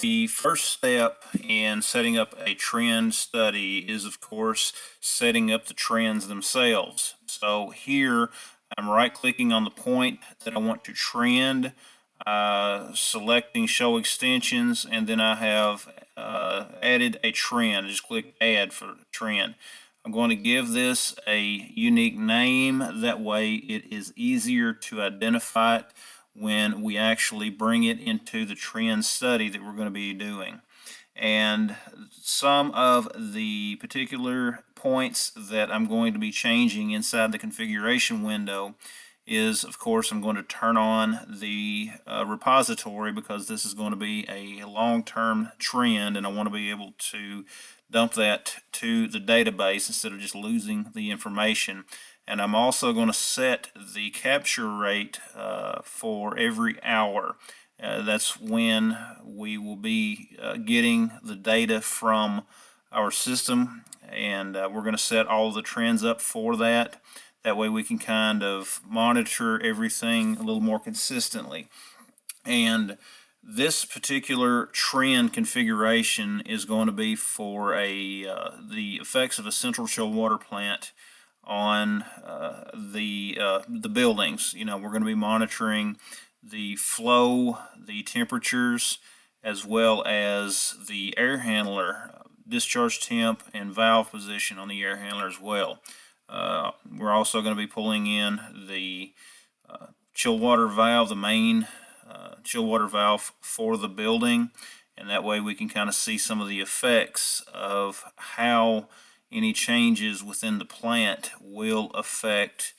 The first step in setting up a trend study is, of course, setting up the trends themselves. So here I'm right-clicking on the point that I want to trend, selecting Show Extensions, and then I have added a trend. Just click Add for trend. I'm going to give this a unique name. That way it is easier to identify it when we actually bring it into the trend study that we're going to be doing. And some of the particular points that I'm going to be changing inside the configuration window is, of course, I'm going to turn on the repository, because this is going to be a long-term trend and I want to be able to dump that to the database instead of just losing the information. And I'm also going to set the capture rate for every hour. That's when we will be getting the data from our system, and we're going to set all the trends up for that. That way we can kind of monitor everything a little more consistently. And this particular trend configuration is going to be for the effects of a central chill water plant on the buildings. You know, we're going to be monitoring the flow, the temperatures, as well as the air handler, discharge temp, and valve position on the air handler as well. We're also going to be pulling in the chill water valve, the main chill water valve for the building, and that way we can kind of see some of the effects of how any changes within the plant will affect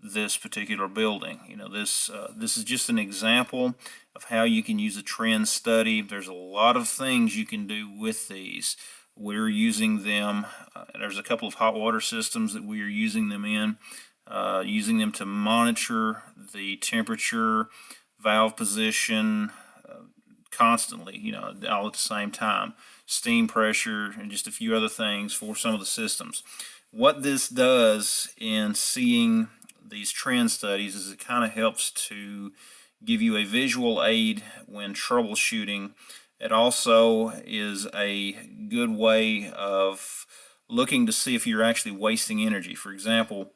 this particular building. You know, this is just an example of how you can use a trend study. There's a lot of things you can do with these. We're using them, there's a couple of hot water systems that we are using them in, using them to monitor the temperature, valve position, constantly, you know, all at the same time, steam pressure, and just a few other things for some of the systems. What this does in seeing these trend studies is it kind of helps to give you a visual aid when troubleshooting. It also is a good way of looking to see if you're actually wasting energy. For example,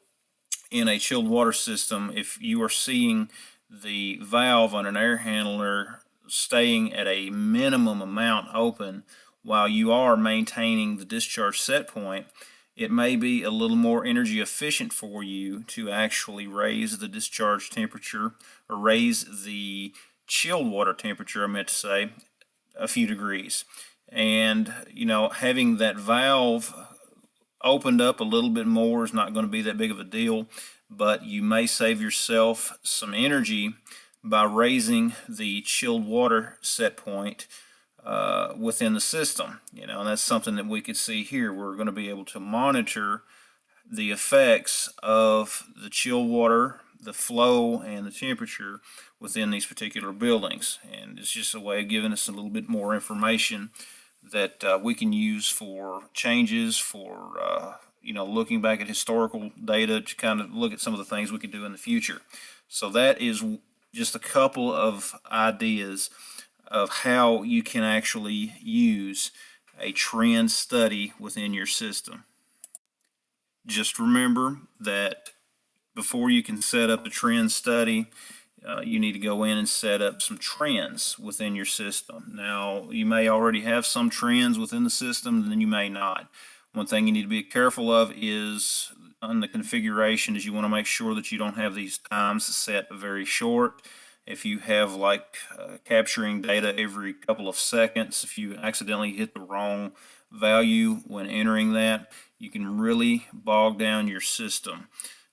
in a chilled water system, if you are seeing the valve on an air handler staying at a minimum amount open while you are maintaining the discharge set point, it may be a little more energy efficient for you to actually raise the discharge temperature, or raise the chilled water temperature, I meant to say, a few degrees. And, you know, having that valve opened up a little bit more is not going to be that big of a deal, but you may save yourself some energy by raising the chilled water set point within the system. You know, and that's something that we could see here. We're going to be able to monitor the effects of the chilled water, the flow, and the temperature within these particular buildings. And it's just a way of giving us a little bit more information that we can use for changes, for you know, looking back at historical data to kind of look at some of the things we could do in the future. So that is just a couple of ideas of how you can actually use a trend study within your system. Just remember that before you can set up a trend study, you need to go in and set up some trends within your system. Now, you may already have some trends within the system, and then you may not. One thing you need to be careful of is on the configuration is you want to make sure that you don't have these times set very short. If you have like capturing data every couple of seconds, if you accidentally hit the wrong value when entering that, you can really bog down your system.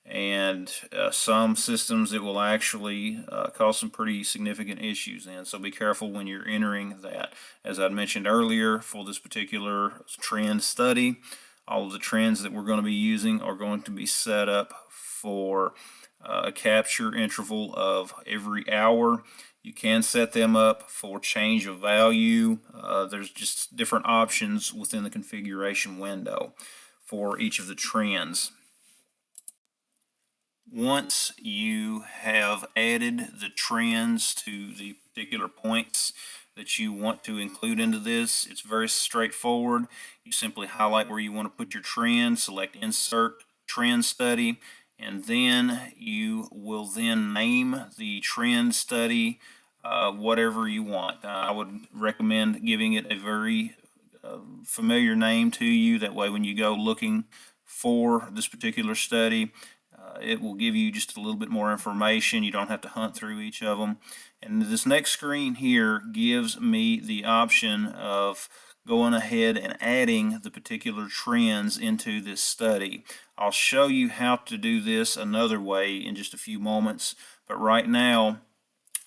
And some systems it will actually cause some pretty significant issues, and so be careful when you're entering that. As I mentioned earlier, for this particular trend study, all of the trends that we're going to be using are going to be set up for a capture interval of every hour. You can set them up for change of value. There's just different options within the configuration window for each of the trends. Once you have added the trends to the particular points that you want to include into this. It's very straightforward. You simply highlight where you want to put your trend, select Insert Trend Study, and then you will then name the trend study whatever you want. I would recommend giving it a very familiar name to you. That way when you go looking for this particular study, it will give you just a little bit more information. You don't have to hunt through each of them. And this next screen here gives me the option of going ahead and adding the particular trends into this study. I'll show you how to do this another way in just a few moments, but right now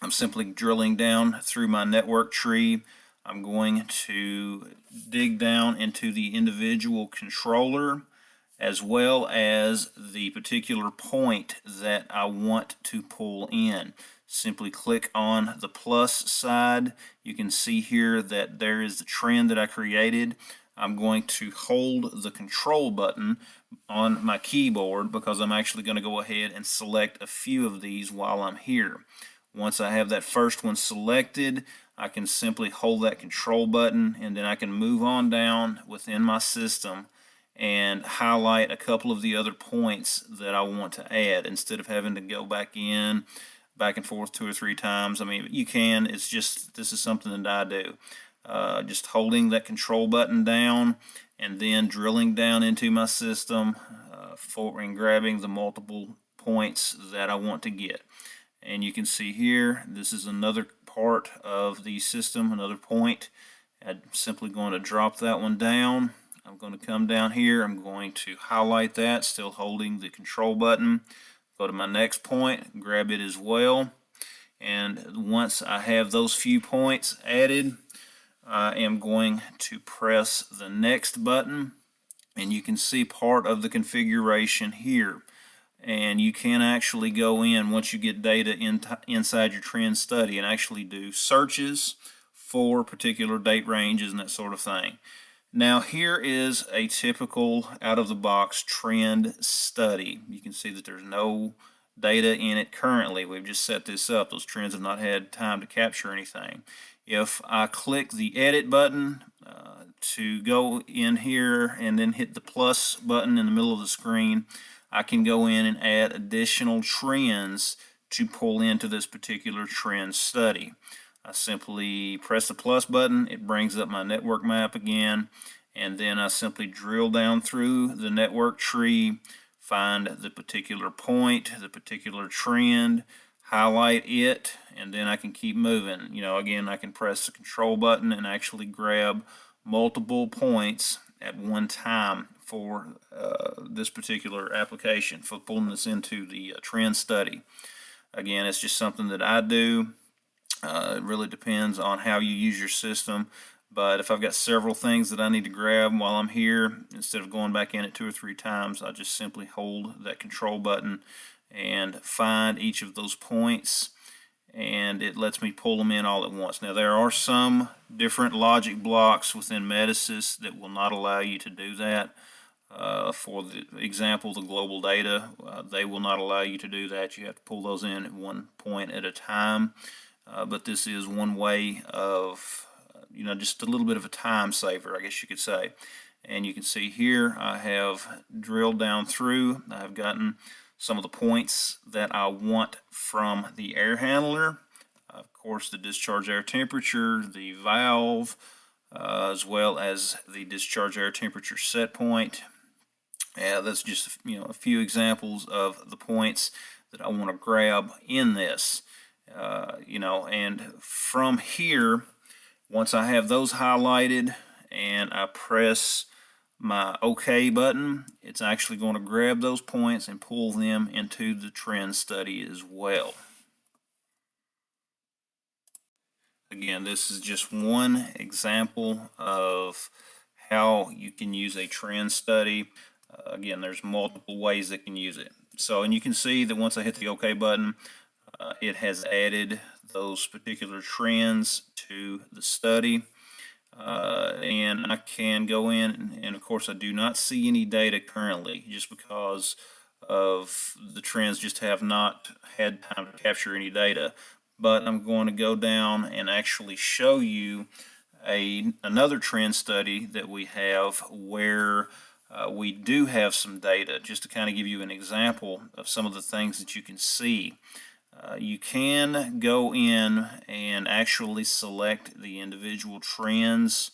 I'm simply drilling down through my network tree. I'm going to dig down into the individual controller as well as the particular point that I want to pull in. Simply click on the plus side. You can see here that there is the trend that I created. I'm going to hold the control button on my keyboard because I'm actually going to go ahead and select a few of these while I'm here. Once I have that first one selected, I can simply hold that control button, and then I can move on down within my system and highlight a couple of the other points that I want to add instead of having to go back and forth 2 or 3 times. I mean, you can, it's just, this is something that I do. Just holding that control button down and then drilling down into my system and grabbing the multiple points that I want to get. And you can see here, this is another part of the system, another point. I'm simply going to drop that one down. I'm going to come down here, I'm going to highlight that, still holding the control button. Go to my next point, grab it as well. And once I have those few points added, I am going to press the next button. And you can see part of the configuration here. And you can actually go in once you get data inside your trend study and actually do searches for particular date ranges and that sort of thing. Now here is a typical out-of-the-box trend study. You can see that there's no data in it currently. We've just set this up. Those trends have not had time to capture anything. If I click the edit button to go in here and then hit the plus button in the middle of the screen, I can go in and add additional trends to pull into this particular trend study. I simply press the plus button, it brings up my network map again, and then I simply drill down through the network tree, find the particular point, the particular trend, highlight it, and then I can keep moving. You know, again, I can press the control button and actually grab multiple points at one time for this particular application, for pulling this into the trend study. Again, it's just something that I do. It really depends on how you use your system, but if I've got several things that I need to grab while I'm here, instead of going back in it 2 or 3 times, I just simply hold that control button and find each of those points, and it lets me pull them in all at once. Now there are some different logic blocks within Metasys that will not allow you to do that. For the example, the global data, they will not allow you to do that. You have to pull those in at one point at a time. But this is one way of, just a little bit of a time saver, I guess you could say. And you can see here I have drilled down through. I've gotten some of the points that I want from the air handler. Of course, the discharge air temperature, the valve, as well as the discharge air temperature set point. That's just a few examples of the points that I want to grab in this. And from here, once I have those highlighted and I press my OK button, it's actually going to grab those points and pull them into the trend study as well. Again, this is just one example of how you can use a trend study. Again, there's multiple ways that can use it. So, and you can see that once I hit the OK button, it has added those particular trends to the study. And I can go in, and of course I do not see any data currently just because of the trends just have not had time to capture any data. but I'm going to go down and actually show you another trend study that we have where we do have some data, just to kind of give you an example of some of the things that you can see. You can go in and actually select the individual trends.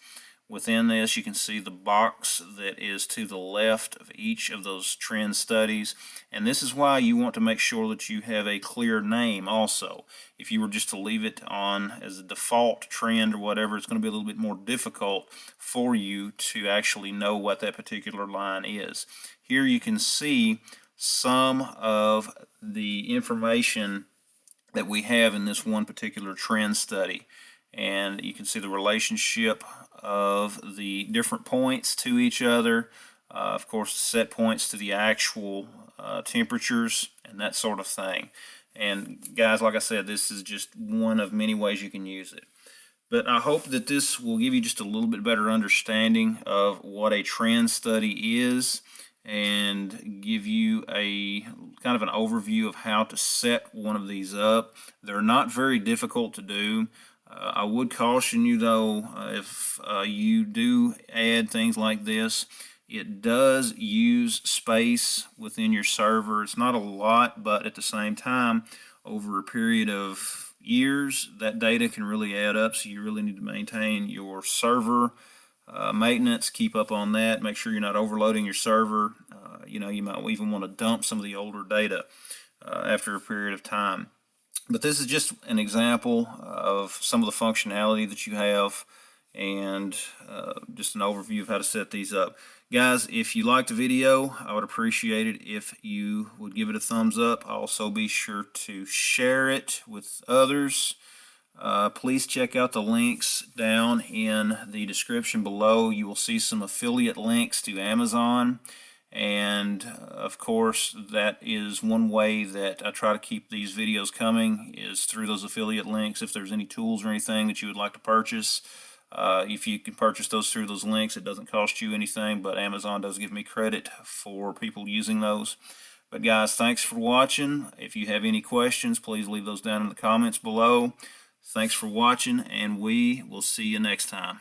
Within this, you can see the box that is to the left of each of those trend studies, and this is why you want to make sure that you have a clear name also. If you were just to leave it on as a default trend or whatever, it's going to be a little bit more difficult for you to actually know what that particular line is. Here you can see some of the information that we have in this one particular trend study, and you can see the relationship of the different points to each other, of course the set points to the actual temperatures and that sort of thing. And guys, like I said, this is just one of many ways you can use it. But I hope that this will give you just a little bit better understanding of what a trend study is and give you a kind of an overview of how to set one of these up. They're not very difficult to do. I would caution you though, if you do add things like this, it does use space within your server. It's not a lot, but at the same time, over a period of years, that data can really add up, so you really need to maintain your server maintenance, keep up on that, make sure you're not overloading your server. You might even want to dump some of the older data after a period of time. But this is just an example of some of the functionality that you have, and just an overview of how to set these up. Guys, if you liked the video, I would appreciate it if you would give it a thumbs up. Also be sure to share it with others. Please check out the links down in the description below. You will see some affiliate links to Amazon, and of course that is one way that I try to keep these videos coming, is through those affiliate links. If there's any tools or anything that you would like to purchase, if you can purchase those through those links, it doesn't cost you anything, but Amazon does give me credit for people using those. But guys, thanks for watching. If you have any questions, please leave those down in the comments below. Thanks for watching, and we will see you next time.